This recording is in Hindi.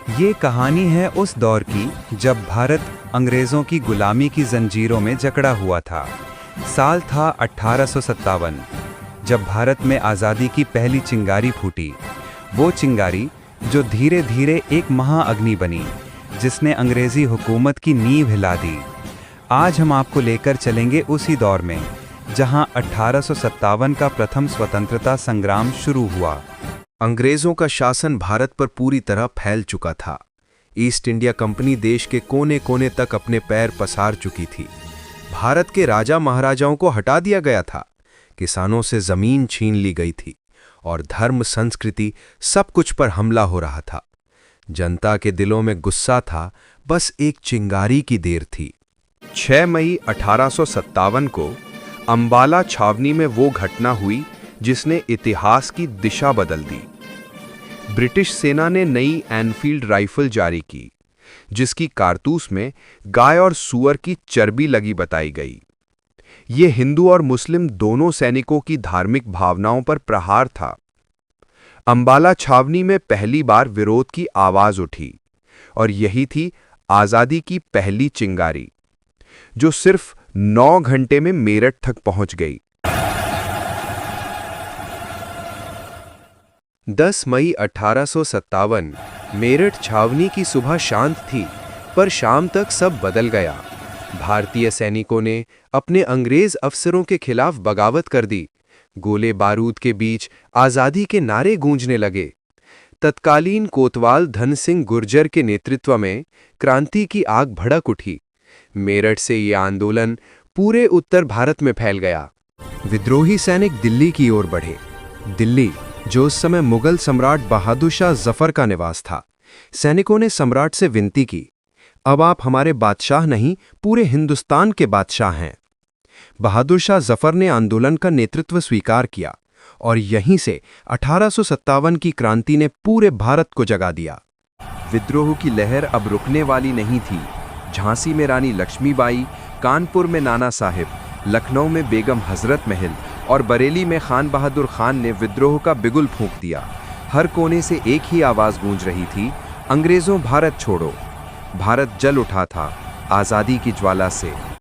ये कहानी है उस दौर की जब भारत अंग्रेज़ों की गुलामी की जंजीरों में जकड़ा हुआ था। साल था 1857, जब भारत में आज़ादी की पहली चिंगारी फूटी। वो चिंगारी जो धीरे धीरे एक महाअग्नि बनी, जिसने अंग्रेज़ी हुकूमत की नींव हिला दी। आज हम आपको लेकर चलेंगे उसी दौर में, जहां 1857 का प्रथम स्वतंत्रता संग्राम शुरू हुआ। अंग्रेजों का शासन भारत पर पूरी तरह फैल चुका था। ईस्ट इंडिया कंपनी देश के कोने कोने तक अपने पैर पसार चुकी थी। भारत के राजा महाराजाओं को हटा दिया गया था, किसानों से जमीन छीन ली गई थी और धर्म संस्कृति सब कुछ पर हमला हो रहा था। जनता के दिलों में गुस्सा था, बस एक चिंगारी की देर थी। 6 मई 1857 को अंबाला छावनी में वो घटना हुई जिसने इतिहास की दिशा बदल दी। ब्रिटिश सेना ने नई एनफील्ड राइफल जारी की, जिसकी कारतूस में गाय और सूअर की चर्बी लगी बताई गई। ये हिंदू और मुस्लिम दोनों सैनिकों की धार्मिक भावनाओं पर प्रहार था। अंबाला छावनी में पहली बार विरोध की आवाज उठी और यही थी आजादी की पहली चिंगारी, जो सिर्फ 9 घंटे में मेरठ तक पहुंच गई। 10 मई 1857 मेरठ छावनी की सुबह शांत थी, पर शाम तक सब बदल गया। भारतीय सैनिकों ने अपने अंग्रेज अफसरों के खिलाफ बगावत कर दी। गोले बारूद के बीच आजादी के नारे गूंजने लगे। तत्कालीन कोतवाल धन सिंह गुर्जर के नेतृत्व में क्रांति की आग भड़क उठी। मेरठ से यह आंदोलन पूरे उत्तर भारत में फैल गया। विद्रोही सैनिक दिल्ली की ओर बढ़े। दिल्ली, जो उस समय मुगल सम्राट बहादुर शाह जफर का निवास था। सैनिकों ने सम्राट से विनती की, अब आप हमारे बादशाह नहीं, पूरे हिंदुस्तान के बादशाह हैं। बहादुर शाह जफर ने आंदोलन का नेतृत्व स्वीकार किया और यहीं से 1857 की क्रांति ने पूरे भारत को जगा दिया। विद्रोह की लहर अब रुकने वाली नहीं थी। झांसी में रानी लक्ष्मीबाई, कानपुर में नाना साहिब, लखनऊ में बेगम हजरत महल और बरेली में खान बहादुर खान ने विद्रोह का बिगुल फूंक दिया। हर कोने से एक ही आवाज गूंज रही थी, अंग्रेजों भारत छोड़ो। भारत जल उठा था आजादी की ज्वाला से।